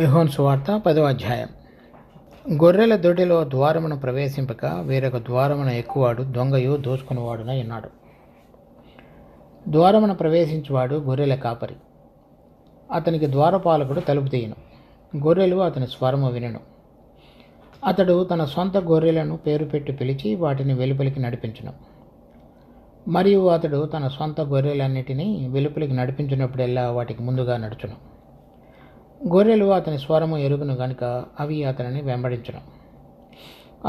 యోహాను సువార్త 10వ అధ్యాయం. గొర్రెల దొడ్డిలో ద్వారమును ప్రవేశింపక వేరొక ద్వారమున ఎక్కువాడు దొంగయు దోచుకునివాడునై ఉన్నాడు. ద్వారమున ప్రవేశించువాడు గొర్రెల కాపరి. అతనికి ద్వారపాలకుడు తలుపు తీయను. గొర్రెలు అతని స్వరము వినను. అతడు తన సొంత గొర్రెలను పేరు పెట్టి పిలిచి వాటిని వెలుపలికి నడిపించును. మరియు అతడు తన సొంత గొర్రెలన్నిటినీ వెలుపలికి నడిపించినప్పుడెల్లా వాటికి ముందుగా నడుచును. గొర్రెలు అతని స్వరము ఎరుగును గనుక అవి అతనిని వెంబడించును.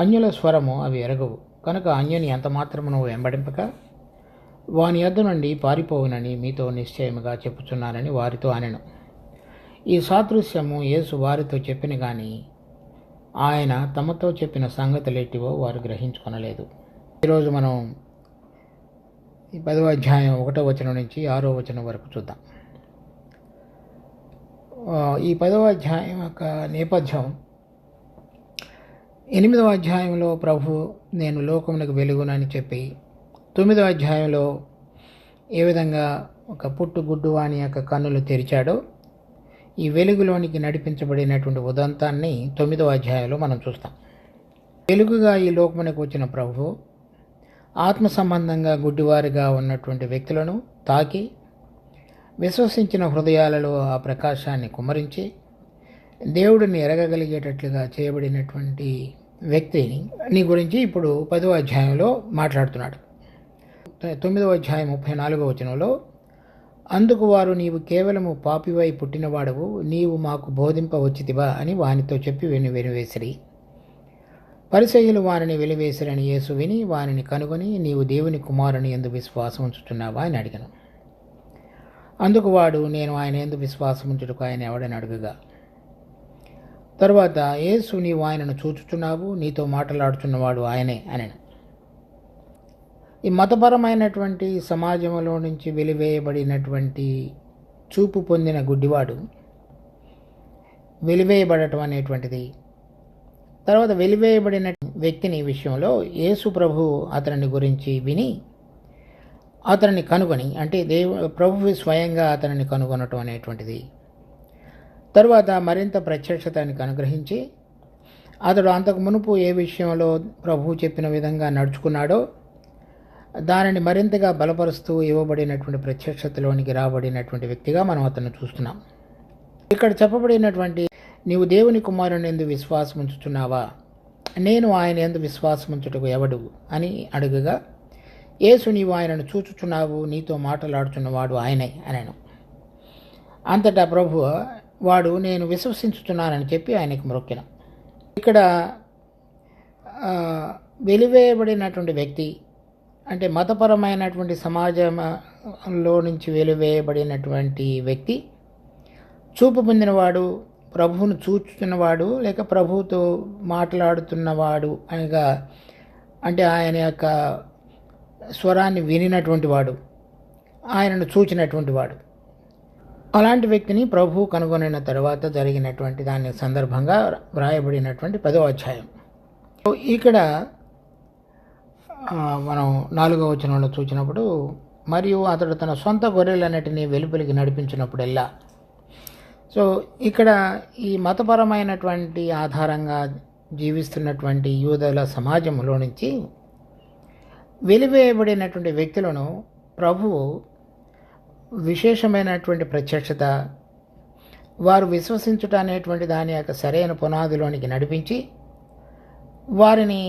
అన్యుల స్వరము అవి ఎరగవు కనుక అన్యుని ఎంత మాత్రమును వెంబడింపక వాని యొద్ద నుండి పారిపోవునని మీతో నిశ్చయముగా చెప్పుచున్నానని వారితో అనెను. ఈ సాదృశ్యము యేసు వారితో చెప్పిన గాని ఆయన తమతో చెప్పిన సంగతులేటివో వారు గ్రహించుకొనలేదు. ఈరోజు మనం ఈ 10వ అధ్యాయం 1వ వచనం నుంచి 6వ వచనం వరకు చూద్దాం. ఈ 10వ అధ్యాయం యొక్క నేపథ్యం 8వ అధ్యాయంలో ప్రభు నేను లోకమునకు వెలుగునని చెప్పి 9వ అధ్యాయంలో ఏ విధంగా ఒక పుట్టుగుడ్డు వాని యొక్క కన్నులు తెరిచాడో ఈ వెలుగులోనికి నడిపించబడినటువంటి ఉదంతాన్ని 9వ అధ్యాయంలో మనం చూస్తాం. వెలుగుగా ఈ లోకమునకు వచ్చిన ప్రభు ఆత్మ సంబంధంగా గుడ్డివారిగా ఉన్నటువంటి వ్యక్తులను తాకి విశ్వసించిన హృదయాలలో ఆ ప్రకాశాన్ని కుమ్మరించి దేవుడిని ఎరగగలిగేటట్లుగా చేయబడినటువంటి వ్యక్తిని గురించి ఇప్పుడు 10వ అధ్యాయంలో మాట్లాడుతున్నాడు. 9వ అధ్యాయం 34వ వచనంలో అందుకు వారు నీవు కేవలము పాపివై పుట్టినవాడవు, నీవు మాకు బోధింపవచ్చితివా అని వానితో చెప్పి వెనువేసిరి. పరిసయ్యులు వారిని వెలివేసిరని యేసు విని వారిని కనుగొని నీవు దేవుని కుమారుని యందు విశ్వాసం ఉంచుతున్నావా అని అడిగాను. అందుకు వాడు నేను ఆయన యందు విశ్వాసం ఉంచుటకు ఆయన ఎవడని అడుగగా తరువాత యేసు నీవు ఆయనను చూచుచున్నావు, నీతో మాట్లాడుచున్నవాడు ఆయనే అనెను. ఈ మతపరమైనటువంటి సమాజంలో నుంచి వెలివేయబడినటువంటి చూపు పొందిన గుడ్డివాడు వెలివేయబడటం అనేటువంటిది, తర్వాత వెలివేయబడిన వ్యక్తిని విషయంలో యేసు ప్రభు అతని గురించి విని అతనిని కనుగొని, అంటే ప్రభువు స్వయంగా అతనిని కనుగొనటం అనేటువంటిది. తరువాత మరింత ప్రత్యక్షతనికి అనుగ్రహించి అతడు అంతకు మునుపు ఏ విషయంలో ప్రభువు చెప్పిన విధంగా నడుచుకున్నాడో దానిని మరింతగా బలపరుస్తూ ఇవ్వబడినటువంటి ప్రత్యక్షతలోనికి రాబడినటువంటి వ్యక్తిగా మనం అతన్ని చూస్తున్నాం. ఇక్కడ చెప్పబడినటువంటి నీవు దేవుని కుమారుని యందు విశ్వాసం ఉంచుచున్నావా, నేను ఆయన యందు విశ్వాసం ఉంచుటకు ఎవడు అని అడుగగా యేసు నీవు ఆయనను చూచుచున్నావు, నీతో మాట్లాడుచున్నవాడు ఆయనే అనెను. అంతటా ప్రభు వాడు నేను విశ్వసించుచున్నానని చెప్పి ఆయనకు మ్రొక్కెను. ఇక్కడ వెలివేయబడినటువంటి వ్యక్తి అంటే మతపరమైనటువంటి సమాజంలో నుంచి వెలివేయబడినటువంటి వ్యక్తి చూపు పొందినవాడు, ప్రభువును చూచుతున్నవాడు లేక ప్రభువుతో మాట్లాడుతున్నవాడు అనగా అంటే ఆయన యొక్క స్వరాన్ని వినినటువంటి వాడు, ఆయనను చూచినటువంటి వాడు. అలాంటి వ్యక్తిని ప్రభు కనుగొనిన తర్వాత జరిగినటువంటి దాని సందర్భంగా వ్రాయబడినటువంటి 10వ అధ్యాయం. ఇక్కడ మనం 4వ వచనంలో చూసినప్పుడు మరియు అతడు తన సొంత గొర్రెలన్నిటినీ వెలుపలికి నడిపించినప్పుడెల్లా. సో ఇక్కడ ఈ మతపరమైనటువంటి ఆధారంగా జీవిస్తున్నటువంటి యూదుల సమాజంలో నుంచి వెలివేయబడినటువంటి వ్యక్తులను ప్రభువు విశేషమైనటువంటి ప్రత్యక్షత, వారు విశ్వసించుట అనేటువంటి దాని యొక్క సరైన పునాదిలోనికి నడిపించి వారిని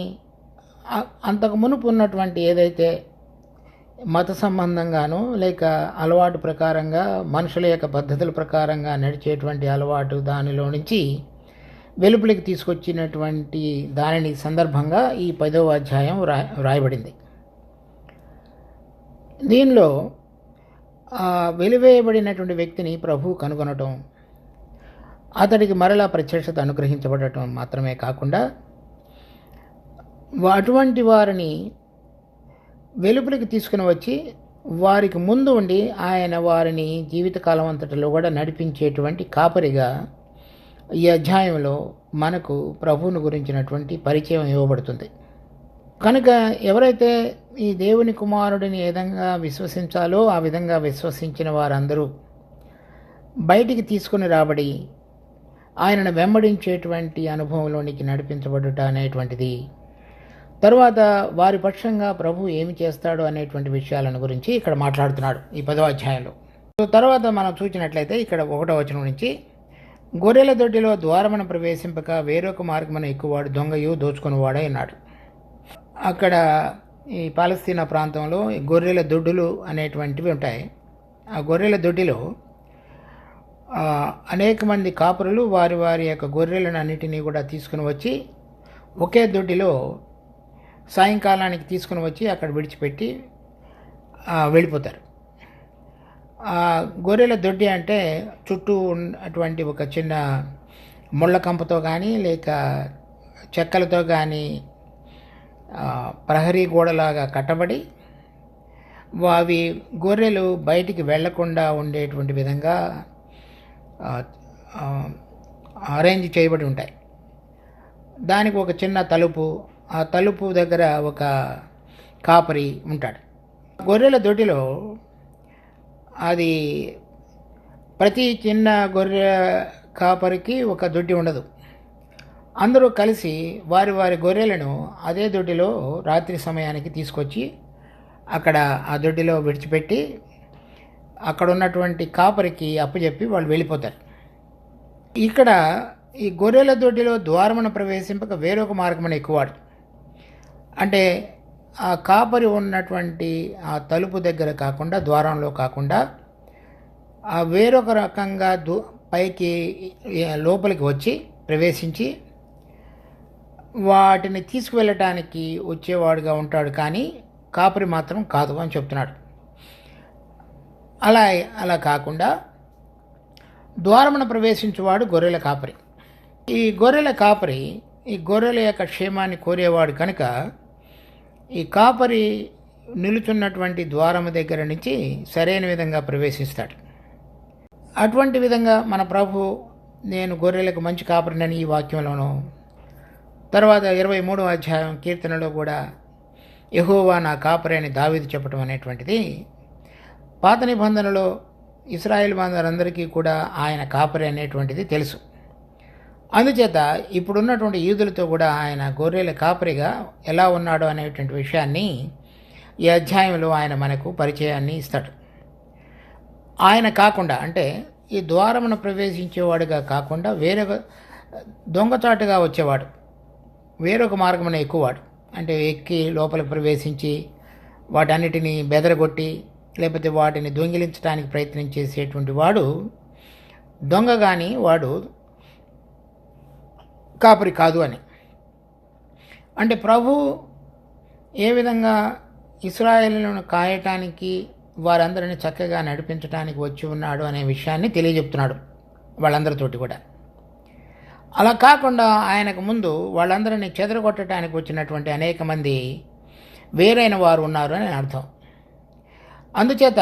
అంతకు మునుపు ఉన్నటువంటి ఏదైతే మత సంబంధంగానో లేక అలవాటు ప్రకారంగా మనుషుల యొక్క పద్ధతుల ప్రకారంగా నడిచేటువంటి అలవాటు దానిలో నుంచి వెలుపలికి తీసుకొచ్చినటువంటి దానిని సందర్భంగా ఈ 10వ అధ్యాయం వ్రాయబడింది. దీనిలో వెలివేయబడినటువంటి వ్యక్తిని ప్రభు కనుగొనటం, అతడికి మరలా ప్రత్యక్షత అనుగ్రహించబడటం మాత్రమే కాకుండా అటువంటి వారిని వెలుపలికి తీసుకుని వచ్చి వారికి ముందు ఉండి ఆయన వారిని జీవితకాలం అంతటిలో కూడా నడిపించేటువంటి కాపరిగా ఈ అధ్యాయంలో మనకు ప్రభువును గురించినటువంటి పరిచయం ఇవ్వబడుతుంది. కనుక ఎవరైతే ఈ దేవుని కుమారుడిని ఏ విధంగా విశ్వసించాలో ఆ విధంగా విశ్వసించిన వారందరూ బయటికి తీసుకుని రాబడి ఆయనను వెంబడించేటువంటి అనుభవంలోనికి నడిపించబడుట అనేటువంటిది. తరువాత వారి పక్షంగా ప్రభు ఏమి చేస్తాడు అనేటువంటి విషయాలను గురించి ఇక్కడ మాట్లాడుతున్నాడు ఈ 10వ అధ్యాయంలో. తర్వాత మనం చూసినట్లయితే ఇక్కడ 1వ వచనం నుంచి, గొర్రెల దొడ్డిలో ద్వారమును ప్రవేశింపక వేరొక మార్గమున ఎక్కువాడు దొంగయు దోచుకునివాడై ఉన్నాడు. అక్కడ ఈ పాలస్తీనా ప్రాంతంలో ఈ గొర్రెల దొడ్డులు అనేటువంటివి ఉంటాయి. ఆ గొర్రెల దొడ్డిలో అనేక మంది కాపురులు వారి వారి యొక్క గొర్రెలను అన్నిటినీ కూడా తీసుకుని వచ్చి ఒకే దొడ్డిలో సాయంకాలానికి తీసుకుని వచ్చి అక్కడ విడిచిపెట్టి వెళ్ళిపోతారు. గొర్రెల దొడ్డి అంటే చుట్టూ అటువంటి ఒక చిన్న ముళ్ళ కంపతో కానీ లేక చెక్కలతో కానీ ప్రహరీ గోడలాగా కట్టబడి అవి గొర్రెలు బయటికి వెళ్లకుండా ఉండేటువంటి విధంగా అరేంజ్ చేయబడి ఉంటాయి. దానికి ఒక చిన్న తలుపు, ఆ తలుపు దగ్గర ఒక కాపరి ఉంటాడు. గొర్రెల దొడ్డిలో అది ప్రతి చిన్న గొర్రె కాపరికి ఒక దొడ్డి ఉండదు. అందరూ కలిసి వారి వారి గొర్రెలను అదే దొడ్డిలో రాత్రి సమయానికి తీసుకొచ్చి అక్కడ ఆ దొడ్డిలో విడిచిపెట్టి అక్కడ ఉన్నటువంటి కాపరికి అప్పచెప్పి వాళ్ళు వెళ్ళిపోతారు. ఇక్కడ ఈ గొర్రెల దొడ్డిలో ద్వారమును ప్రవేశింపక వేరొక మార్గమున ఎక్కువాడు. అంటే ఆ కాపరి ఉన్నటువంటి ఆ తలుపు దగ్గర కాకుండా, ద్వారంలో కాకుండా ఆ వేరొక రకంగా పైకి లోపలికి వచ్చి ప్రవేశించి వాటిని తీసుకువెళ్ళటానికి వచ్చేవాడుగా ఉంటాడు, కానీ కాపరి మాత్రం కాదు అని చెప్తున్నాడు. అలా కాకుండా ద్వారమున ప్రవేశించేవాడు గొర్రెల కాపరి. ఈ గొర్రెల కాపరి ఈ గొర్రెల యొక్క క్షేమాన్ని కోరేవాడు కనుక ఈ కాపరి నిలుచున్నటువంటి ద్వారము దగ్గర నుంచి సరైన విధంగా ప్రవేశిస్తాడు. అటువంటి విధంగా మన ప్రభు నేను గొర్రెలకు మంచి కాపరినని ఈ వాక్యంలోనూ, తర్వాత 23వ అధ్యాయం కీర్తనలో కూడా యెహోవా నా కాపరి అని దావీదు చెప్పడం అనేటువంటిది పాత నిబంధనలో ఇశ్రాయేల్ వారందరికీ కూడా ఆయన కాపరి అనేటువంటిది తెలుసు. అందుచేత ఇప్పుడున్నటువంటి యూదులతో కూడా ఆయన గొర్రెల కాపరిగా ఎలా ఉన్నాడో అనేటువంటి విషయాన్ని ఈ అధ్యాయంలో ఆయన మనకు పరిచయాన్ని ఇస్తాడు. ఆయన కాకుండా, అంటే ఈ ద్వారమును ప్రవేశించేవాడుగా కాకుండా వేరొక దొంగచాటుగా వచ్చేవాడు, వేరొక మార్గమున ఎక్కువాడు. అంటే ఎక్కి లోపలికి ప్రవేశించి వాటన్నిటినీ బెదరగొట్టి లేకపోతే వాటిని దొంగిలించడానికి ప్రయత్నం చేసేటువంటి వాడు దొంగ, కానీ వాడు కాపరి కాదు అని. అంటే ప్రభు ఏ విధంగా ఇశ్రాయేలును కాయటానికి వారందరిని చక్కగా నడిపించడానికి వచ్చి ఉన్నాడు అనే విషయాన్ని తెలియజెప్తున్నాడు వాళ్ళందరితోటి కూడా. అలా కాకుండా ఆయనకు ముందు వాళ్ళందరినీ చెదరగొట్టడానికి వచ్చినటువంటి అనేక మంది వేరైన వారు ఉన్నారు అని అర్థం. అందుచేత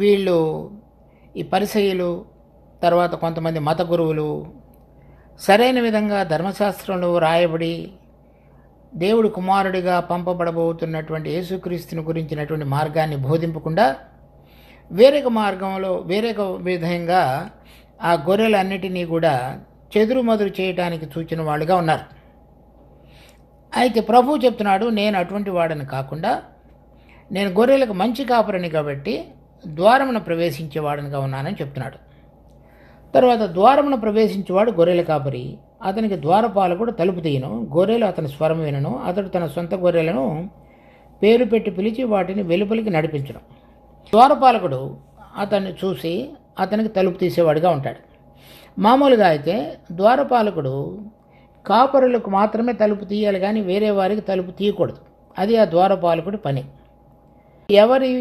వీళ్ళు ఈ పరిసయ్యులు, తర్వాత కొంతమంది మత గురువులు సరైన విధంగా ధర్మశాస్త్రంలో రాయబడి దేవుడి కుమారుడిగా పంపబడబోతున్నటువంటి యేసుక్రీస్తుని గురించినటువంటి మార్గాన్ని బోధింపకుండా వేరొక మార్గంలో వేరొక విధంగా ఆ గొర్రెలన్నిటినీ కూడా చెదురుమదురు చేయడానికి సూచిన వాళ్ళుగా ఉన్నారు. అయితే ప్రభు చెప్తున్నాడు, నేను అటువంటి వాడని కాకుండా నేను గొర్రెలకు మంచి కాపరిని కాబట్టి ద్వారమున ప్రవేశించేవాడనిగా ఉన్నానని చెప్తున్నాడు. తర్వాత ద్వారమున ప్రవేశించేవాడు గొర్రెల కాపరి, అతనికి ద్వారపాలకుడు తలుపు తీయను, గొర్రెలు అతని స్వరం వినను, అతడు తన సొంత గొర్రెలను పేరు పెట్టి పిలిచి వాటిని వెలుపలికి నడిపించడం. ద్వారపాలకుడు అతన్ని చూసి అతనికి తలుపు తీసేవాడిగా ఉంటాడు. మామూలుగా అయితే ద్వారపాలకుడు కాపరులకు మాత్రమే తలుపు తీయాలి, కానీ వేరే వారికి తలుపు తీయకూడదు. అది ఆ ద్వారపాలకుడి పని. ఎవరి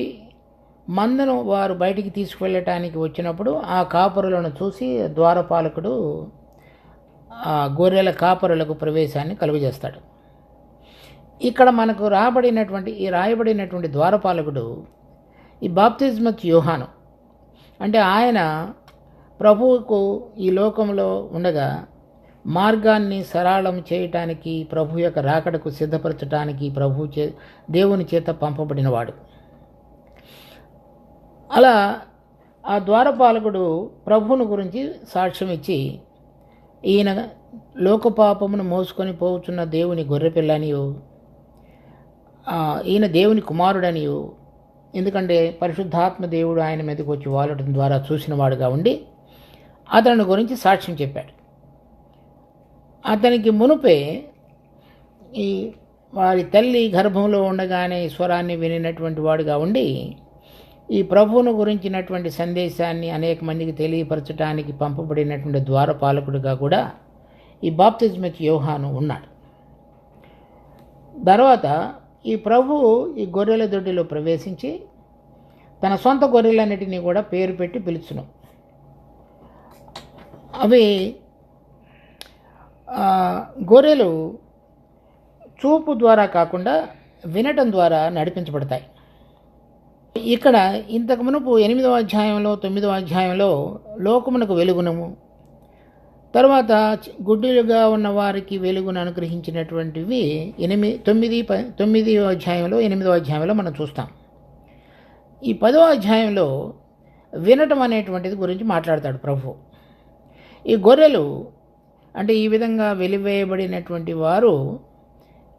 మందను వారు బయటికి తీసుకువెళ్ళటానికి వచ్చినప్పుడు ఆ కాపరులను చూసి ద్వారపాలకుడు ఆ గొర్రెల కాపరులకు ప్రవేశాన్ని కలుగజేస్తాడు. ఇక్కడ మనకు రాయబడినటువంటి ద్వారపాలకుడు ఈ బాప్తిస్మత్ యోహాను. అంటే ఆయన ప్రభువుకు ఈ లోకంలో ఉండగా మార్గాన్ని సరళం చేయటానికి, ప్రభు యొక్క రాకడకు సిద్ధపరచడానికి దేవుని చేత పంపబడినవాడు. అలా ఆ ద్వారపాలకుడు ప్రభువును గురించి సాక్ష్యం ఇచ్చి ఈయన లోకపాపమును మోసుకొని పోవుచున్న దేవుని గొర్రెపిల్లనియు, ఈయన దేవుని కుమారుడనియు, ఎందుకంటే పరిశుద్ధాత్మ దేవుడు ఆయన మీదకి వచ్చి వాలటం ద్వారా చూసినవాడుగా ఉండి అతని గురించి సాక్ష్యం చెప్పాడు. అతనికి మునుపే ఈ వారి తల్లి గర్భంలో ఉండగానే స్వరాన్ని వినినటువంటి వాడుగా ఉండి ఈ ప్రభువును గురించినటువంటి సందేశాన్ని అనేక మందికి తెలియపరచడానికి పంపబడినటువంటి ద్వారపాలకుడిగా కూడా ఈ బాప్తిజమిక్ యోహాను ఉన్నాడు. తర్వాత ఈ ప్రభువు ఈ గొర్రెల దొడ్డిలో ప్రవేశించి తన సొంత గొర్రెలన్నిటినీ కూడా పేరు పెట్టి పిలుచును. అవి గొర్రెలు చూపు ద్వారా కాకుండా వినటం ద్వారా నడిపించబడతాయి. ఇక్కడ ఇంతకు మునుపు 8వ అధ్యాయంలో 9వ అధ్యాయంలో లోకమునకు వెలుగునము, తర్వాత గుడ్డిలుగా ఉన్న వారికి వెలుగును అనుగ్రహించినటువంటివి 9వ అధ్యాయంలో 8వ అధ్యాయంలో మనం చూస్తాం. ఈ 10వ అధ్యాయంలో వినటం అనేటువంటిది గురించి మాట్లాడతాడు ప్రభు. ఈ గొర్రెలు అంటే ఈ విధంగా వెలివేయబడినటువంటి వారు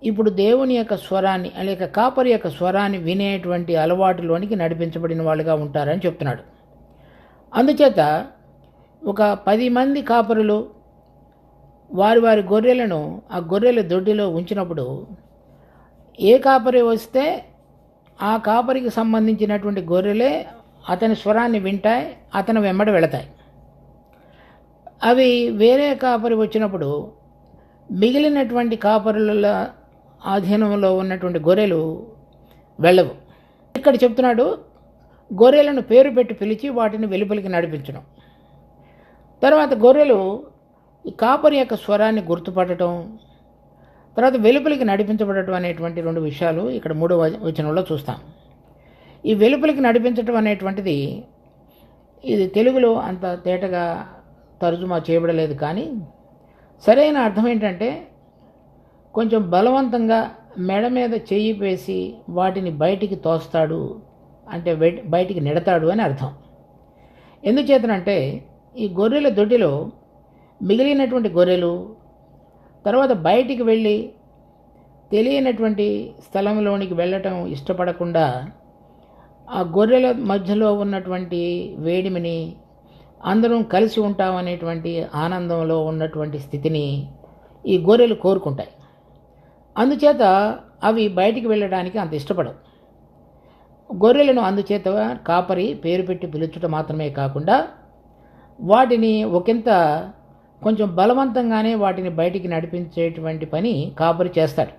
ఇప్పుడు దేవుని యొక్క స్వరాన్ని లేక కాపరి యొక్క స్వరాన్ని వినేటువంటి అలవాటులోనికి నడిపించబడిన వాళ్ళుగా ఉంటారని చెప్తున్నాడు. అందుచేత ఒక 10 మంది కాపరులు వారి వారి గొర్రెలను ఆ గొర్రెల దొడ్డిలో ఉంచినప్పుడు ఏ కాపరి వస్తే ఆ కాపరికి సంబంధించినటువంటి గొర్రెలే అతని స్వరాన్ని వింటాయి, అతని వెంబడి వెళతాయి. అవి వేరే కాపరి వచ్చినప్పుడు మిగిలినటువంటి కాపరుల ఆధీనంలో ఉన్నటువంటి గొర్రెలు వెళ్ళవు. ఇక్కడ చెప్తున్నాడు గొర్రెలను పేరు పెట్టి పిలిచి వాటిని వెలుపలికి నడిపించడం. తర్వాత గొర్రెలు ఈ కాపరి యొక్క స్వరాన్ని గుర్తుపట్టడం, తర్వాత వెలుపలికి నడిపించబడటం అనేటువంటి 2 విషయాలు ఇక్కడ 3వ వచనంలో చూస్తాం. ఈ వెలుపలికి నడిపించడం అనేటువంటిది ఇది తెలుగులో అంత తేటగా తర్జుమా చేయబడలేదు, కానీ సరైన అర్థం ఏంటంటే కొంచెం బలవంతంగా మెడ మీద చెయ్యి వేసి వాటిని బయటికి తోస్తాడు, అంటే బయటికి నెడతాడు అని అర్థం. ఎందుచేతనంటే ఈ గొర్రెల దొడ్డిలో మిగిలినటువంటి గొర్రెలు తర్వాత బయటికి వెళ్ళి తెలియనటువంటి స్థలంలోనికి వెళ్ళటం ఇష్టపడకుండా ఆ గొర్రెల మధ్యలో ఉన్నటువంటి వేడిమిని, అందరం కలిసి ఉంటామనేటువంటి ఆనందంలో ఉన్నటువంటి స్థితిని ఈ గొర్రెలు కోరుకుంటాయి. అందుచేత అవి బయటికి వెళ్ళడానికి అంత ఇష్టపడవు. గొర్రెలను అందుచేత కాపరి పేరు పెట్టి పిలుచుట మాత్రమే కాకుండా వాటిని ఒకంత కొంచెం బలవంతంగానే వాటిని బయటికి నడిపించేటువంటి పని కాపరి చేస్తాడు.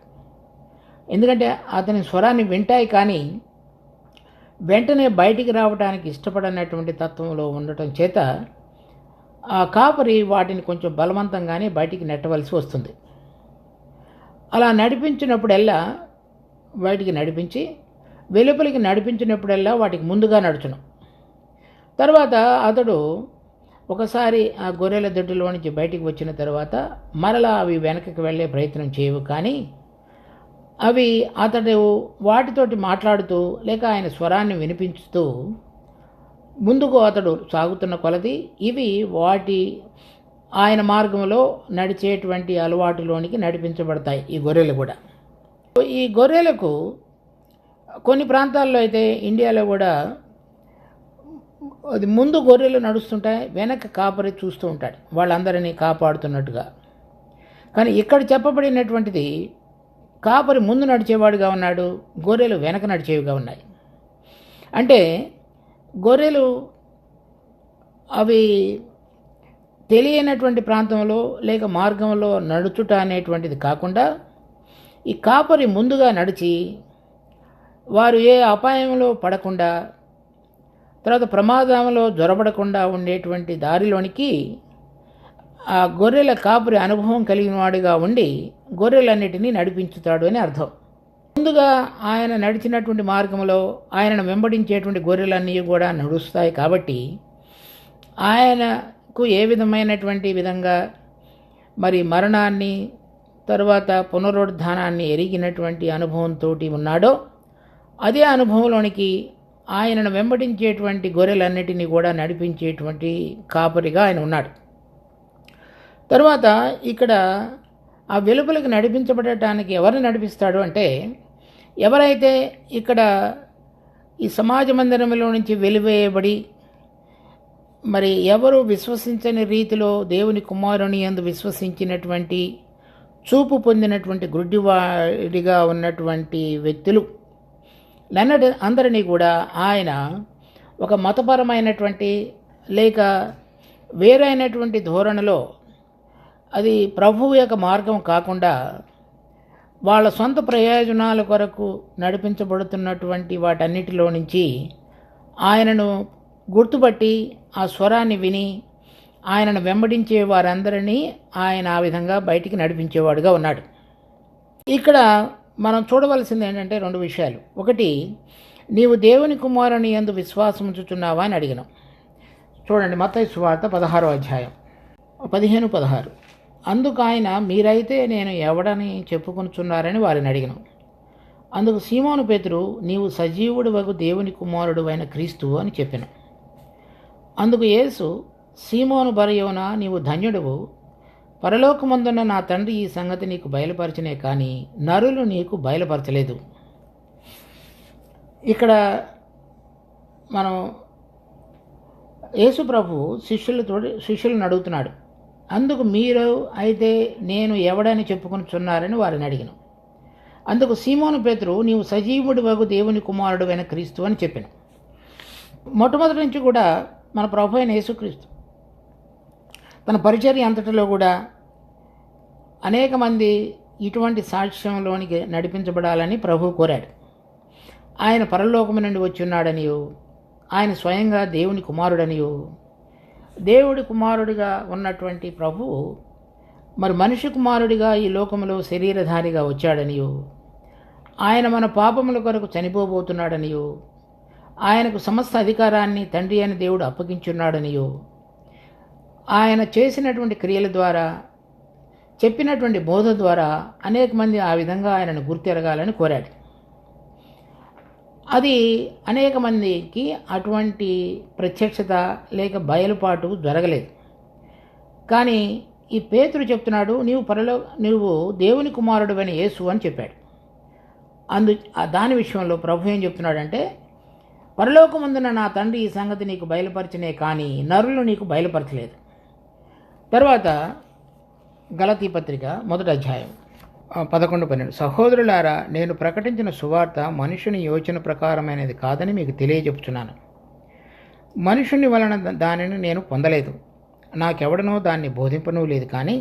ఎందుకంటే అతని స్వరాన్ని వింటాయి, కానీ వెంటనే బయటికి రావడానికి ఇష్టపడనటువంటి తత్వంలో ఉండటం చేత ఆ కాపరి వాటిని కొంచెం బలవంతంగానే బయటికి నెట్టవలసి వస్తుంది. అలా నడిపించినప్పుడల్లా బయటికి నడిపించి వెలుపలికి నడిపించినప్పుడల్లా వాటికి ముందుగా నడుచును. తర్వాత అతడు ఒకసారి ఆ గొర్రెల దొడ్డిలో నుంచి బయటికి వచ్చిన తర్వాత మరలా అవి వెనకకి వెళ్ళే ప్రయత్నం చేయవు, కానీ అవి అతడు వాటితోటి మాట్లాడుతూ లేక ఆయన స్వరాన్ని వినిపించుతూ ముందుకు అతడు సాగుతున్న కొలది ఇవి వాటి ఆయన మార్గంలో నడిచేటువంటి అలవాటులోనికి నడిపించబడతాయి ఈ గొర్రెలు కూడా. ఈ గొర్రెలకు కొన్ని ప్రాంతాల్లో అయితే ఇండియాలో కూడా అది ముందు గొర్రెలు నడుస్తుంటాయి, వెనక కాపరి చూస్తూ ఉంటాడు వాళ్ళందరినీ కాపాడుతున్నట్టుగా. కానీ ఇక్కడ చెప్పబడినటువంటిది కాపరి ముందు నడిచేవాడుగా ఉన్నాడు, గొర్రెలు వెనక నడిచేవిగా ఉన్నాయి. అంటే గొర్రెలు అవి తెలియనటువంటి ప్రాంతంలో లేక మార్గంలో నడుచుట అనేటువంటిది కాకుండా ఈ కాపరి ముందుగా నడిచి వారు ఏ అపాయంలో పడకుండా తర్వాత ప్రమాదంలో జొరబడకుండా ఉండేటువంటి దారిలోనికి ఆ గొర్రెల కాపరి అనుభవం కలిగిన వాడిగా ఉండి గొర్రెలన్నిటినీ నడిపించుతాడు అని అర్థం. ముందుగా ఆయన నడిచినటువంటి మార్గంలో ఆయనను వెంబడించేటువంటి గొర్రెలన్నీ కూడా నడుస్తాయి. కాబట్టి ఆయనకు ఏ విధమైనటువంటి విధంగా మరి మరణాన్ని తరువాత పునరుద్ధానాన్ని ఎరిగినటువంటి అనుభవంతో ఉన్నాడో అదే అనుభవంలోనికి ఆయనను వెంబడించేటువంటి గొర్రెలన్నిటినీ కూడా నడిపించేటువంటి కాపరిగా ఆయన ఉన్నాడు. తర్వాత ఇక్కడ ఆ వెలుపలికి నడిపించబడటానికి ఎవరిని నడిపిస్తాడు అంటే, ఎవరైతే ఇక్కడ ఈ సమాజ మందిరంలో నుంచి వెలివేయబడి మరి ఎవరు విశ్వసించని రీతిలో దేవుని కుమారుని యందు విశ్వసించినటువంటి చూపు పొందినటువంటి గుడ్డివాడిగా ఉన్నటువంటి వ్యక్తులు అందరినీ కూడా ఆయన ఒక మతపరమైనటువంటి లేక వేరైనటువంటి ధోరణిలో, అది ప్రభువు యొక్క మార్గం కాకుండా వాళ్ళ సొంత ప్రయోజనాల కొరకు నడిపించబడుతున్నటువంటి వాటన్నిటిలో నుంచి ఆయనను గుర్తుపట్టి ఆ స్వరాన్ని విని ఆయనను వెంబడించే వారందరినీ ఆయన ఆ విధంగా బయటికి నడిపించేవాడుగా ఉన్నాడు. ఇక్కడ మనం చూడవలసింది ఏంటంటే రెండు విషయాలు. ఒకటి, నీవు దేవుని కుమారుని యందు విశ్వాసం ఉంచుచున్నావా అని అడిగినాం. చూడండి, మత్తయి సువార్త 16వ అధ్యాయం 15-16. అందుకు ఆయన, మీరైతే నేను ఎవడని చెప్పుకొనుచున్నారని వారిని అడిగినాం. అందుకు సీమోను పేతురు, నీవు సజీవుడు వగు దేవుని కుమారుడు అయిన క్రీస్తు అని చెప్పాను. అందుకు యేసు, సీమోను బరయోనా, నీవు ధన్యుడవు, పరలోకమందున్న నా తండ్రి ఈ సంగతి నీకు బయలుపరచనే కానీ నరులు నీకు బయలుపరచలేదు. ఇక్కడ మనం యేసు ప్రభు శిష్యులను అడుగుతున్నాడు. అందుకు మీరు అయితే నేను ఎవడని చెప్పుకొనుచున్నారని వారిని అడిగిన. అందుకు సీమోను పేతురు, నీవు సజీవుడు వగు దేవుని కుమారుడు అయిన క్రీస్తు అని చెప్పాను. మొట్టమొదటి నుంచి కూడా మన ప్రభు అయిన యేసుక్రీస్తు తన పరిచర్య అంతటిలో కూడా అనేక మంది ఇటువంటి సాక్ష్యంలోనికి నడిపించబడాలని ప్రభు కోరాడు. ఆయన పరలోకము నుండి వచ్చి ఉన్నాడనియో, ఆయన స్వయంగా దేవుని కుమారుడనియో, దేవుడి కుమారుడిగా ఉన్నటువంటి ప్రభువు మరి మనిషి కుమారుడిగా ఈ లోకంలో శరీరధారిగా వచ్చాడనియో, ఆయన మన పాపముల కొరకు చనిపోబోతున్నాడనియో, ఆయనకు సమస్త అధికారాన్ని తండ్రి అయిన దేవుడు అప్పగించున్నాడనియో, ఆయన చేసినటువంటి క్రియల ద్వారా చెప్పినటువంటి బోధ ద్వారా అనేక మంది ఆ విధంగా ఆయనను గుర్తెరగాలని కోరాడు. అది అనేక మందికి అటువంటి ప్రత్యక్షత లేక బయలుపాటు జరగలేదు. కానీ ఈ పేతురు చెప్తున్నాడు, నీవు దేవుని కుమారుడు అని యేసు అని చెప్పాడు. దాని విషయంలో ప్రభు ఏం చెప్తున్నాడంటే, పరలోకమందున నా తండ్రి ఈ సంగతి నీకు బయలుపరచనే కానీ నరులు నీకు బయలుపరచలేదు. తర్వాత గలతీ పత్రిక 1వ అధ్యాయం 11-12. సహోదరులారా, నేను ప్రకటించిన సువార్త మనుషుని యోచన ప్రకారమైనది కాదని మీకు తెలియజెప్పుచున్నాను. మనుషుని వలన దానిని నేను పొందలేదు, నాకెవడనో దాన్ని బోధింపనూ లేదు, కానీ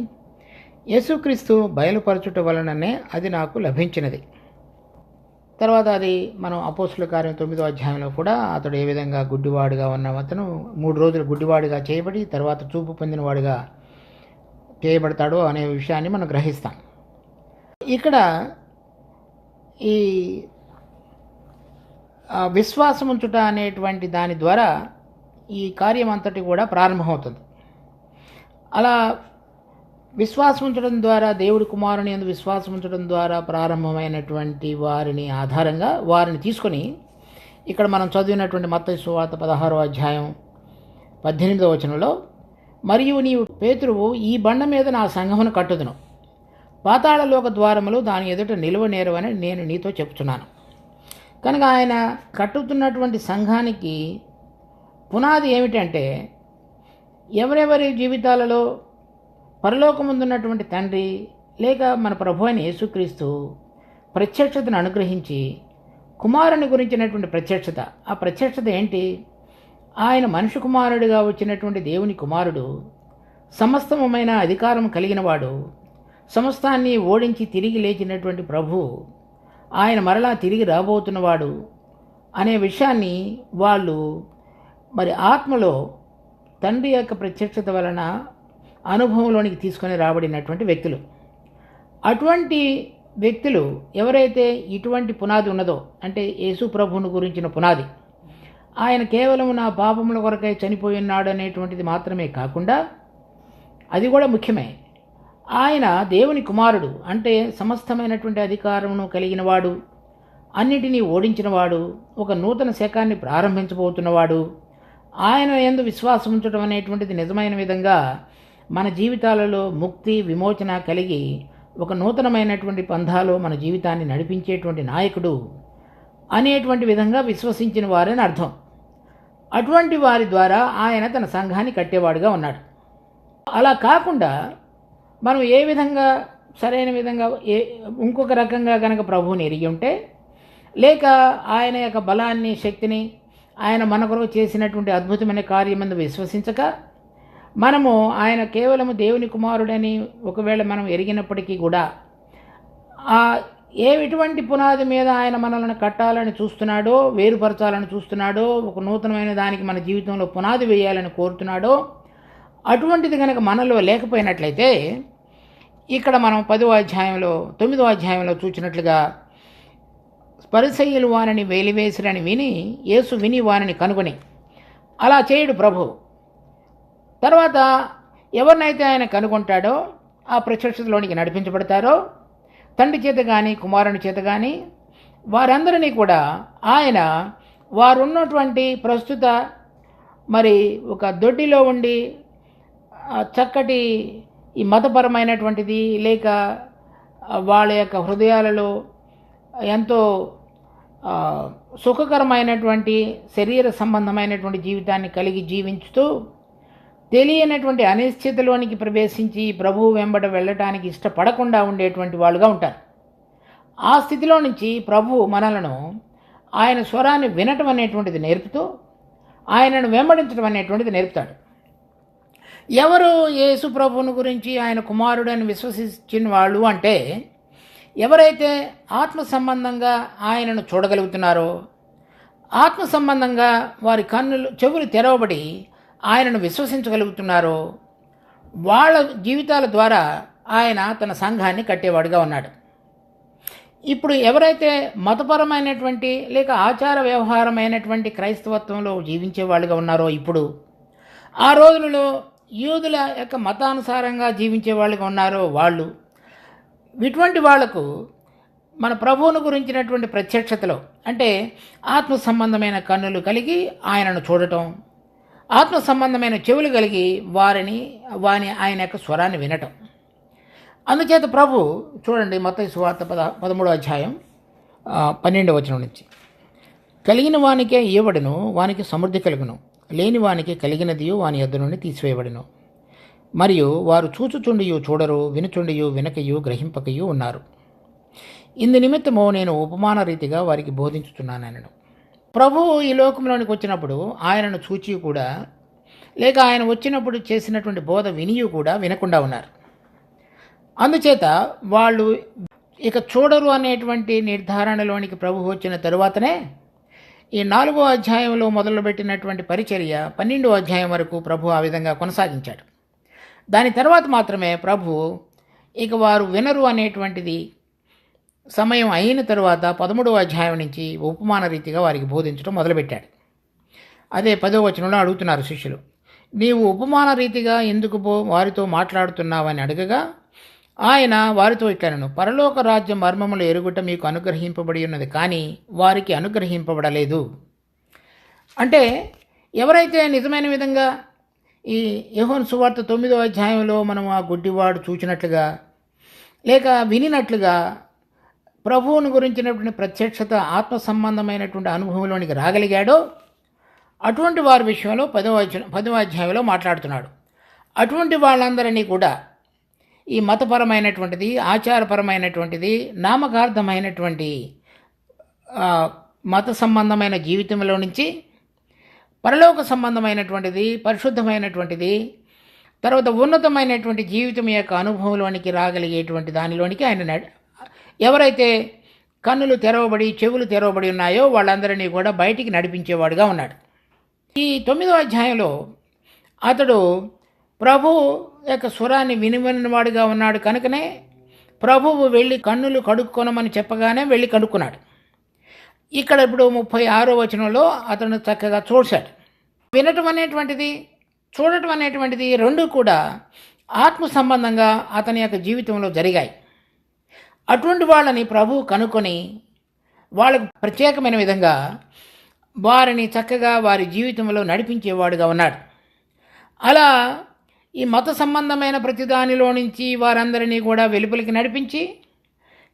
యేసుక్రీస్తు బయలుపరచుట వలననే అది నాకు లభించినది. తర్వాత అది మనం అపోస్తుల కార్యం 9వ అధ్యాయంలో కూడా అతడు ఏ విధంగా గుడ్డివాడుగా ఉన్న అతను 3 రోజులు గుడ్డివాడిగా చేయబడి తర్వాత చూపు పొందినవాడుగా చేయబడతాడు అనే విషయాన్ని మనం గ్రహిస్తాం. ఇక్కడ ఈ విశ్వాసం ఉంచుట అనేటువంటి దాని ద్వారా ఈ కార్యం అంతటి కూడా ప్రారంభమవుతుంది. అలా విశ్వాసం ఉంచడం ద్వారా, దేవుడి కుమారుని యందు విశ్వాసం ఉంచడం ద్వారా ప్రారంభమైనటువంటి వారిని ఆధారంగా వారిని తీసుకొని ఇక్కడ మనం చదివినటువంటి మత్తయి సువార్త 16వ అధ్యాయం 18వ వచనంలో, మరియు నీవు పేతురువు, ఈ బండ మీద నా సంఘమును కట్టుదును, పాతాళలోక ద్వారములు దాని ఎదుట నిలువనేరవని నేను నీతో చెప్తున్నాను. కనుక ఆయన కట్టుతున్నటువంటి సంఘానికి పునాది ఏమిటంటే, ఎవరెవరి జీవితాలలో పరలోకముందున్నటువంటి తండ్రి లేక మన ప్రభు అయిన యేసుక్రీస్తు ప్రత్యక్షతను అనుగ్రహించి కుమారుని గురించినటువంటి ప్రత్యక్షత. ఆ ప్రత్యక్షత ఏంటి? ఆయన మనిషి కుమారుడిగా వచ్చినటువంటి దేవుని కుమారుడు, సమస్తమైన అధికారం కలిగినవాడు, సమస్తాన్ని ఓడించి తిరిగి లేచినటువంటి ప్రభు, ఆయన మరలా తిరిగి రాబోతున్నవాడు అనే విషయాన్ని వాళ్ళు మరి ఆత్మలో తండ్రి యొక్క ప్రత్యక్షత వలన అనుభవంలోనికి తీసుకొని రాబడినటువంటి వ్యక్తులు. అటువంటి వ్యక్తులు ఎవరైతే ఇటువంటి పునాది ఉన్నదో, అంటే యేసు ప్రభువును గురించిన పునాది, ఆయన కేవలం నా పాపముల కొరకై చనిపోయి ఉన్నాడు అనేటువంటిది మాత్రమే కాకుండా, అది కూడా ముఖ్యమే, ఆయన దేవుని కుమారుడు, అంటే సమస్తమైనటువంటి అధికారమును కలిగినవాడు, అన్నిటినీ ఓడించినవాడు, ఒక నూతన శకాన్ని ప్రారంభించబోతున్నవాడు, ఆయన యందు విశ్వాసం ఉంచడం అనేటువంటిది నిజమైన విధంగా మన జీవితాలలో ముక్తి విమోచన కలిగి ఒక నూతనమైనటువంటి పంథాలో మన జీవితాన్ని నడిపించేటువంటి నాయకుడు అనేటువంటి విధంగా విశ్వసించిన వారని అర్థం. అటువంటి వారి ద్వారా ఆయన తన సంఘాన్ని కట్టేవాడుగా ఉన్నాడు. అలా కాకుండా మనం ఏ విధంగా సరైన విధంగా ఇంకొక రకంగా కనుక ప్రభువుని ఎరిగి ఉంటే, లేక ఆయన యొక్క బలాన్ని శక్తిని ఆయన మన కొరకు చేసినటువంటి అద్భుతమైన కార్యమందు విశ్వసించక మనము ఆయన కేవలము దేవుని కుమారుడని ఒకవేళ మనం ఎరిగినప్పటికీ కూడా ఎటువంటి పునాది మీద ఆయన మనల్ని కట్టాలని చూస్తున్నాడో, వేరుపరచాలని చూస్తున్నాడో, ఒక నూతనమైన దానికి మన జీవితంలో పునాది వేయాలని కోరుతున్నాడో అటువంటిది కనుక మనలో లేకపోయినట్లయితే, ఇక్కడ మనం 9వ అధ్యాయంలో చూచినట్లుగా పరిసయ్యులు వానిని వెలివేసిరని విని యేసు విని వానిని కనుగొని, అలా చేయడు ప్రభు. తర్వాత ఎవరినైతే ఆయన కనుగొంటాడో ఆ ప్రత్యక్షతలోనికి నడిపించబడతారో, తండ్రి చేత కానీ కుమారుని చేత కానీ, వారందరినీ కూడా ఆయన వారున్నటువంటి ప్రస్తుత మరి ఒక దొడ్డిలో ఉండి చక్కటి ఈ మతపరమైనటువంటిది లేక వాళ్ళ యొక్క హృదయాలలో ఎంతో సుఖకరమైనటువంటి శరీర సంబంధమైనటువంటి జీవితాన్ని కలిగి జీవించుతూ తెలియనటువంటి అనిశ్చితలోనికి ప్రవేశించి ప్రభువు వెంబడ వెళ్ళటానికి ఇష్టపడకుండా ఉండేటువంటి వాళ్ళుగా ఉంటారు. ఆ స్థితిలో నుంచి ప్రభువు మనలను ఆయన స్వరాన్ని వినటం అనేటువంటిది నేర్పుతూ ఆయనను వెంబడించడం అనేటువంటిది నేర్పుతాడు. ఎవరు యేసు ప్రభువుని గురించి ఆయన కుమారుడని విశ్వసించిన వాళ్ళు అంటే, ఎవరైతే ఆత్మ సంబంధంగా ఆయనను చూడగలుగుతున్నారో, ఆత్మ సంబంధంగా వారి చెవులు తెరవబడి ఆయనను విశ్వసించగలుగుతున్నారో, వాళ్ళ జీవితాల ద్వారా ఆయన తన సంఘాన్ని కట్టేవాడుగా ఉన్నాడు. ఇప్పుడు ఎవరైతే మతపరమైనటువంటి లేక ఆచార వ్యవహారమైనటువంటి క్రైస్తవత్వంలో జీవించే వాళ్ళుగా ఉన్నారో, ఇప్పుడు ఆ రోజులలో యూదుల యొక్క మతానుసారంగా జీవించే వాళ్ళుగా ఉన్నారో వాళ్ళు, ఇటువంటి వాళ్లకు మన ప్రభువును గురించినటువంటి ప్రత్యక్షతలో అంటే ఆత్మ సంబంధమైన కన్నులు కలిగి ఆయనను చూడటం, ఆత్మ సంబంధమైన చెవులు కలిగి ఆయన యొక్క స్వరాన్ని వినటం. అందుచేత ప్రభు చూడండి, మత్తయి సువార్త 13వ అధ్యాయం 12వ వచనం నుంచి, కలిగిన వానికే ఇవ్వబడును, వానికి సమృద్ధి కలుగును, లేని వానికి కలిగినదియు వాని యొద్ద నుండి తీసివేయబడును. మరియు వారు చూచుచుండియు చూడరు, వినుచుండియు వినకయు గ్రహింపకయు ఉన్నారు. ఇందు నిమిత్తము నేను ఉపమాన రీతిగా వారికి బోధించుతున్నానను. ప్రభువు ఈ లోకంలోనికి వచ్చినప్పుడు ఆయనను చూచి కూడా లేక ఆయన వచ్చినప్పుడు చేసినటువంటి బోధ వినియు కూడా వినకుండా ఉన్నారు. అందుచేత వాళ్ళు ఇక చూడరు అనేటువంటి నిర్ధారణలోనికి ప్రభు వచ్చిన తరువాతనే ఈ 4వ అధ్యాయంలో మొదలుపెట్టినటువంటి పరిచర్య 12వ అధ్యాయం వరకు ప్రభు ఆ విధంగా కొనసాగించాడు. దాని తర్వాత మాత్రమే ప్రభు ఇక వారు వినరు అనేటువంటిది సమయం అయిన తరువాత 13వ అధ్యాయం నుంచి ఉపమాన రీతిగా వారికి బోధించడం మొదలుపెట్టాడు. అదే 10వ వచనంలో అడుగుతున్నారు శిష్యులు, నీవు ఉపమాన రీతిగా ఎందుకు వారితో మాట్లాడుతున్నావని అడగగా ఆయన వారితో ఇట్లనెను, పరలోక రాజ్యం మర్మములు ఎరుగుట మీకు అనుగ్రహింపబడి ఉన్నది, కానీ వారికి అనుగ్రహింపబడలేదు. అంటే ఎవరైతే నిజమైన విధంగా ఈ యోహాను సువార్త 9వ అధ్యాయంలో మనం ఆ గుడ్డివాడు చూచినట్లుగా లేక వినినట్లుగా ప్రభువును గురించినటువంటి ప్రత్యక్షత ఆత్మ సంబంధమైనటువంటి అనుభవంలోనికి రాగలిగాడో అటువంటి వారి విషయంలో 10వ అధ్యాయంలో మాట్లాడుతున్నాడు. అటువంటి వాళ్ళందరినీ కూడా ఈ మతపరమైనటువంటిది, ఆచారపరమైనటువంటిది, నామకార్థమైనటువంటి మత సంబంధమైన జీవితంలో నుంచి పరలోక సంబంధమైనటువంటిది, పరిశుద్ధమైనటువంటిది, తర్వాత ఉన్నతమైనటువంటి జీవితం యొక్క అనుభవంలోనికి రాగలిగేటువంటి దానిలోనికి ఆయన ఎవరైతే కన్నులు తెరవబడి చెవులు తెరవబడి ఉన్నాయో వాళ్ళందరినీ కూడా బయటికి నడిపించేవాడుగా ఉన్నాడు. ఈ 9వ అధ్యాయంలో అతడు ప్రభు యొక్క స్వరాన్ని వినివిన్నవాడుగా ఉన్నాడు కనుకనే ప్రభువు వెళ్ళి కన్నులు కడుక్కొనమని చెప్పగానే వెళ్ళి కడుక్కున్నాడు. ఇక్కడ ఇప్పుడు 36వ వచనంలో అతను చక్కగా చూశాడు. వినటం అనేటువంటిది, చూడటం అనేటువంటిది రెండూ కూడా ఆత్మ సంబంధంగా అతని యొక్క జీవితంలో జరిగాయి. అటువంటి వాళ్ళని ప్రభువు కనుక్కొని వాళ్ళకు ప్రత్యేకమైన విధంగా వారిని చక్కగా వారి జీవితంలో నడిపించేవాడుగా ఉన్నాడు. అలా ఈ మత సంబంధమైన ప్రతిదానిలో నుంచి వారందరినీ కూడా వెలుపలికి నడిపించి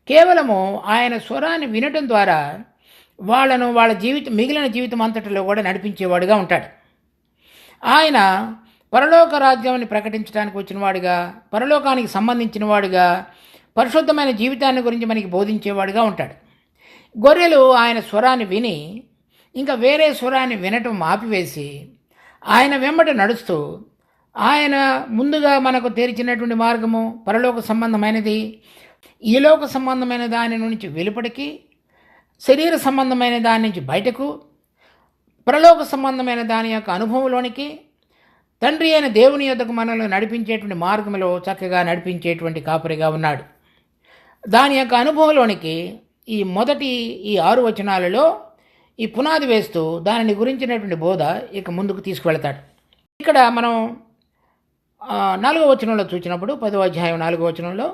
కేవలము ఆయన స్వరాన్ని వినటం ద్వారా వాళ్ళను వాళ్ళ మిగిలిన జీవితం అంతటిలో కూడా నడిపించేవాడుగా ఉంటాడు. ఆయన పరలోక రాజ్యాన్ని ప్రకటించడానికి వచ్చినవాడుగా, పరలోకానికి సంబంధించిన వాడుగా, పరిశుద్ధమైన జీవితాన్ని గురించి మనకి బోధించేవాడుగా ఉంటాడు. గొర్రెలు ఆయన స్వరాన్ని విని ఇంకా వేరే స్వరాన్ని వినటం ఆపివేసి ఆయన వెంబట నడుస్తూ, ఆయన ముందుగా మనకు తెరిచినటువంటి మార్గము పరలోక సంబంధమైనది, ఈ లోక సంబంధమైన దాని నుంచి వెలుపడికి, శరీర సంబంధమైన దాని నుంచి బయటకు, పరలోక సంబంధమైన దాని యొక్క అనుభవంలోనికి, తండ్రి అయిన దేవుని యొద్దకు మనల్ని నడిపించేటువంటి మార్గంలో చక్కగా నడిపించేటువంటి కాపరిగా ఉన్నాడు. దాని యొక్క అనుభవంలోనికి ఈ మొదటి 6 వచనాలలో ఈ పునాది వేస్తూ దానిని గురించినటువంటి బోధ ఇక ముందుకు తీసుకువెళతాడు. ఇక్కడ మనం 4వ వచనంలో చూసినప్పుడు 10వ అధ్యాయం 4వ వచనంలో,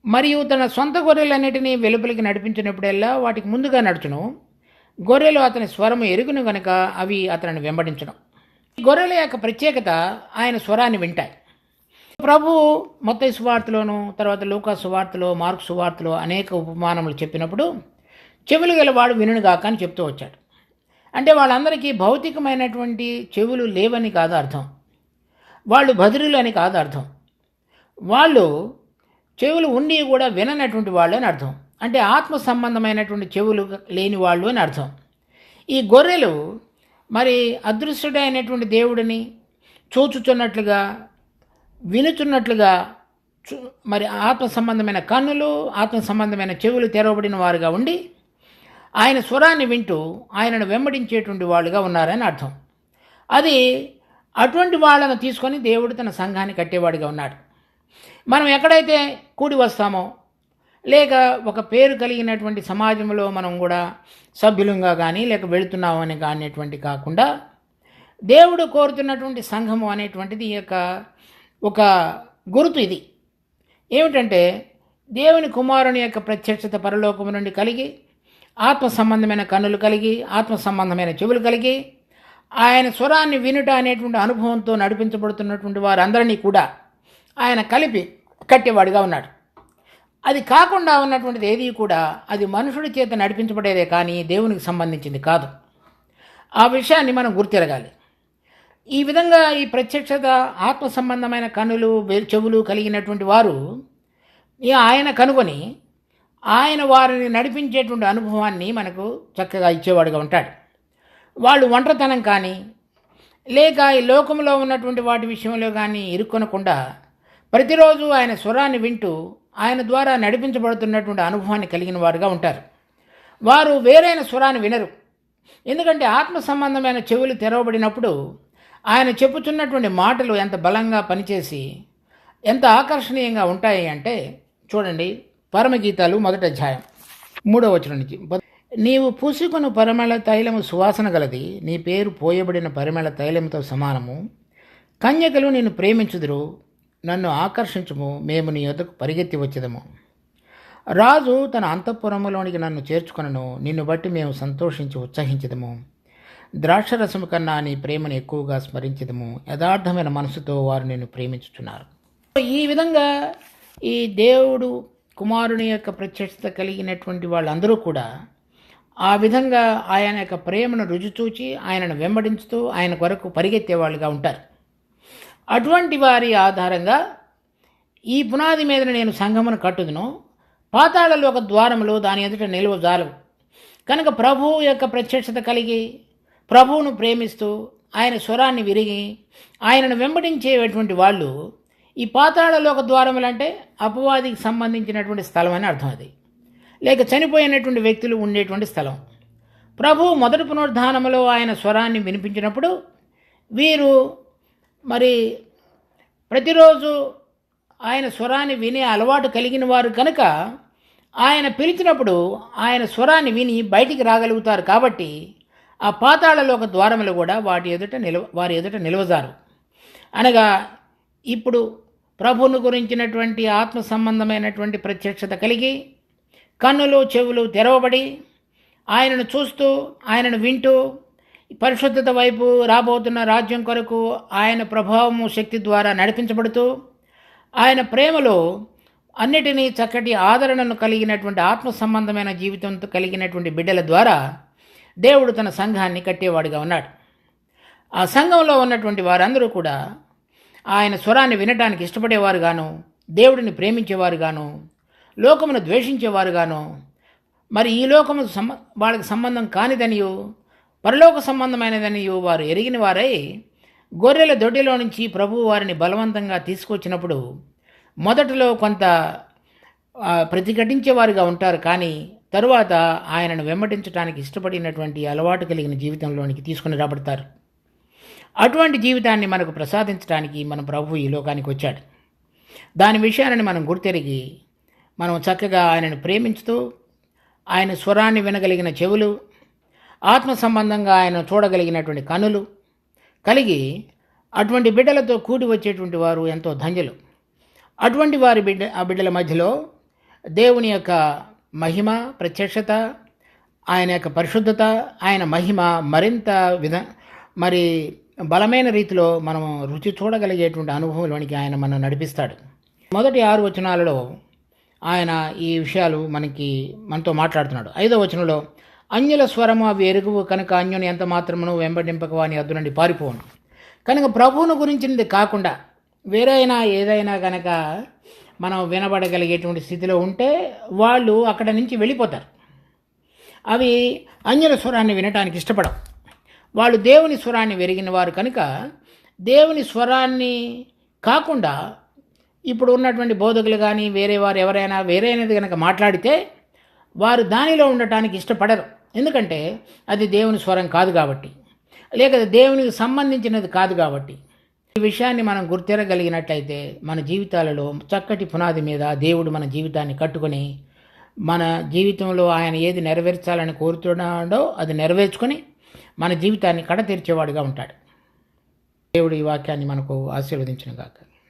మరియు తన సొంత గొర్రెలన్నిటినీ వెలుపలికి నడిపించినప్పుడల్లా వాటికి ముందుగా నడుచును, గొర్రెలు అతని స్వరము ఎరుగును గనుక అవి అతనిని వెంబడించడం. గొర్రెల యొక్క ప్రత్యేకత ఆయన స్వరాన్ని వింటాయి. ప్రభు మత్తయి సువార్తలోను, తర్వాత లూకా సువార్తలో, మార్కు సువార్తలో అనేక ఉపమానములు చెప్పినప్పుడు చెవులు గలవాడు వినుగాక అని చెప్తూ వచ్చాడు. అంటే వాళ్ళందరికీ భౌతికమైనటువంటి చెవులు లేవని కాదు అర్థం, వాళ్ళు బధిరులు అని కాదు అర్థం, వాళ్ళు చెవులు ఉండి కూడా విననటువంటి వాళ్ళు అని అర్థం. అంటే ఆత్మ సంబంధమైనటువంటి చెవులు లేని వాళ్ళు అని అర్థం. ఈ గొర్రెలు మరి అదృశ్యుడైనటువంటి దేవుడిని చూచుచున్నట్లుగా, వినుచున్నట్లుగా, మరి ఆత్మ సంబంధమైన కన్నులు, ఆత్మ సంబంధమైన చెవులు తెరవబడిన వారుగా ఉండి ఆయన స్వరాన్ని వింటూ ఆయనను వెంబడించేటువంటి వాళ్ళుగా ఉన్నారని అర్థం. అది అటువంటి వాళ్ళను తీసుకొని దేవుడు తన సంఘాన్ని కట్టేవాడిగా ఉన్నాడు. మనం ఎక్కడైతే కూడి వస్తామో, లేక ఒక పేరు కలిగినటువంటి సమాజంలో మనం కూడా సభ్యులంగా కానీ లేక వెళుతున్నామని కానిటువంటి కాకుండా, దేవుడు కోరుతున్నటువంటి సంఘము అనేటువంటిది ఒక గుర్తు. ఇది ఏమిటంటే దేవుని కుమారుని యొక్క ప్రత్యక్షత పరలోకము నుండి కలిగి, ఆత్మ సంబంధమైన కన్నులు కలిగి, ఆత్మ సంబంధమైన చెవులు కలిగి, ఆయన స్వరాన్ని వినుట అనేటువంటి అనుభవంతో నడిపించబడుతున్నటువంటి వారందరినీ కూడా ఆయన కలిపి కట్టేవాడిగా ఉన్నాడు. అది కాకుండా ఉన్నటువంటిది ఏది కూడా అది మనుషుడి చేత నడిపించబడేదే కానీ దేవునికి సంబంధించింది కాదు. ఆ విషయాన్ని మనం గుర్తిరగాలి. ఈ విధంగా ఈ ప్రత్యక్షత, ఆత్మ సంబంధమైన కన్నులు, చెవులు కలిగినటువంటి వారు ఆయన కనుగొని ఆయన వారిని నడిపించేటువంటి అనుభవాన్ని మనకు చక్కగా ఇచ్చేవాడుగా ఉంటాడు. వాళ్ళు ఒంటరితనం కానీ లేక ఈ లోకంలో ఉన్నటువంటి వాటి విషయంలో కానీ ఇరుక్కొనకుండా ప్రతిరోజు ఆయన స్వరాన్ని వింటూ ఆయన ద్వారా నడిపించబడుతున్నటువంటి అనుభవాన్ని కలిగిన వారుగా ఉంటారు. వారు వేరైన స్వరాన్ని వినరు. ఎందుకంటే ఆత్మ సంబంధమైన చెవులు తెరవబడినప్పుడు ఆయన చెప్పుచున్నటువంటి మాటలు ఎంత బలంగా పనిచేసి ఎంత ఆకర్షణీయంగా ఉంటాయి అంటే, చూడండి పరమగీతాలు 1వ అధ్యాయం 3వ వచనం నుంచి, నీవు పూసుకొను పరిమళ తైలము సువాసన గలది, నీ పేరు పోయబడిన పరిమళ తైలముతో సమానము, కన్యకలు నిన్ను ప్రేమించుదురు, నన్ను ఆకర్షించుము, మేము నీ యొద్దకు పరిగెత్తి వచ్చేదము. రాజు తన అంతఃపురములోనికి నన్ను చేర్చుకొనను, నిన్ను బట్టి మేము సంతోషించి ఉత్సహించదము. ద్రాక్షరసము కన్నా నీ ప్రేమను ఎక్కువగా స్మరించదము, యథార్థమైన మనసుతో వారు నిన్ను ప్రేమించుచున్నారు. ఈ విధంగా ఈ దేవుడు కుమారుని యొక్క ప్రత్యక్షత కలిగినటువంటి వాళ్ళందరూ కూడా ఆ విధంగా ఆయన యొక్క ప్రేమను రుచిచూచి ఆయనను వెంబడించుతూ ఆయన కొరకు పరిగెత్తే వాళ్ళుగా ఉంటారు. అటువంటి వారి ఆధారంగా ఈ పునాది మీద నేను సంఘమును కట్టుదును, పాతాళలో ఒక ద్వారములో దాని ఎదుట నిలువజాలవు. కనుక ప్రభువు యొక్క ప్రత్యక్షత కలిగి ప్రభువును ప్రేమిస్తూ ఆయన స్వరాన్ని విరిగి ఆయనను వెంబడించేటువంటి వాళ్ళు ఈ పాతాళలో ఒక ద్వారములు అంటే అపవాదికి సంబంధించినటువంటి స్థలం అని అర్థం. అది లేక చనిపోయినటువంటి వ్యక్తులు ఉండేటువంటి స్థలం. ప్రభువు మొదటి పునరుద్ధానములో ఆయన స్వరాన్ని వినిపించినప్పుడు వీరు మరి ప్రతిరోజు ఆయన స్వరాన్ని వినే అలవాటు కలిగిన వారు కనుక ఆయన పిలిచినప్పుడు ఆయన స్వరాన్ని విని బయటికి రాగలుగుతారు. కాబట్టి ఆ పాతాళలో ఒక ద్వారములు కూడా వారి ఎదుట నిలవజారు. అనగా ఇప్పుడు ప్రభువును గురించినటువంటి ఆత్మ సంబంధమైనటువంటి ప్రత్యక్షత కలిగి కన్నులు చెవులు తెరవబడి ఆయనను చూస్తూ ఆయనను వింటూ పరిశుద్ధత వైపు రాబోతున్న రాజ్యం కొరకు ఆయన ప్రభావము శక్తి ద్వారా నడిపించబడుతూ ఆయన ప్రేమలో అన్నిటినీ చక్కటి ఆదరణను కలిగినటువంటి ఆత్మ సంబంధమైన జీవితంతో కలిగినటువంటి బిడ్డల ద్వారా దేవుడు తన సంఘాన్ని కట్టేవాడుగా ఉన్నాడు. ఆ సంఘంలో ఉన్నటువంటి వారందరూ కూడా ఆయన స్వరాన్ని వినడానికి ఇష్టపడేవారుగాను, దేవుడిని ప్రేమించేవారుగాను, లోకమును ద్వేషించేవారుగాను, మరి ఈ లోకము వాళ్ళకి సంబంధం కానిదనియు పరలోక సంబంధమైనదనియు వారు ఎరిగిన వారై గొర్రెల దొడ్డిలో నుంచి ప్రభువు వారిని బలవంతంగా తీసుకొచ్చినప్పుడు మొదటిలో కొంత ప్రతిఘటించేవారుగా ఉంటారు, కానీ తరువాత ఆయనను వెంబడించడానికి ఇష్టపడినటువంటి అలవాటు కలిగిన జీవితంలోనికి తీసుకుని రాబడతారు. అటువంటి జీవితాన్ని మనకు ప్రసాదించడానికి మన ప్రభువు ఈ లోకానికి వచ్చాడు. దాని విషయాన్ని మనం గుర్తెరిగి మనం చక్కగా ఆయనను ప్రేమించుతూ ఆయన స్వరాన్ని వినగలిగిన చెవులు, ఆత్మ సంబంధంగా ఆయన చూడగలిగినటువంటి కనులు కలిగి అటువంటి బిడ్డలతో కూడి వచ్చేటువంటి వారు ఎంతో ధన్యులు. అటువంటి వారి బిడ్డల మధ్యలో దేవుని యొక్క మహిమ ప్రత్యక్షత, ఆయన యొక్క పరిశుద్ధత, ఆయన మహిమ మరింత మరి బలమైన రీతిలో మనం రుచి చూడగలిగేటువంటి అనుభవంలోనికి ఆయన మనం నడిపిస్తాడు. మొదటి 6 వచనాలలో ఆయన ఈ విషయాలు మనతో మాట్లాడుతున్నాడు. 5వ వచనంలో అన్యుల స్వరము అవి ఎరుగువు కనుక అన్యుని ఎంత మాత్రమును వెంబడింపక వాని అద్దు నుండి పారిపోను. కనుక ప్రభువును గురించినది కాకుండా వేరైనా ఏదైనా కనుక మనం వినబడగలిగేటువంటి స్థితిలో ఉంటే వాళ్ళు అక్కడ నుంచి వెళ్ళిపోతారు. అవి అన్యుల స్వరాన్ని వినటానికి ఇష్టపడవు. వాళ్ళు దేవుని స్వరాన్ని వెరిగిన వారు కనుక దేవుని స్వరాన్ని కాకుండా ఇప్పుడు ఉన్నటువంటి బోధకులు కానీ వేరే వారు ఎవరైనా వేరైనది కనుక మాట్లాడితే వారు దానిలో ఉండటానికి ఇష్టపడరు. ఎందుకంటే అది దేవుని స్వరం కాదు కాబట్టి, లేక దేవునికి సంబంధించినది కాదు కాబట్టి. ఈ విషయాన్ని మనం గుర్తెరగలిగినట్లయితే మన జీవితాలలో చక్కటి పునాది మీద దేవుడు మన జీవితాన్ని కట్టుకొని మన జీవితంలో ఆయన ఏది నెరవేర్చాలని కోరుతున్నాడో అది నెరవేర్చుకొని మన జీవితాన్ని కడ తీర్చేవాడుగా ఉంటాడు. దేవుడు ఈ వాక్యాన్ని మనకు ఆశీర్వదించును గాక.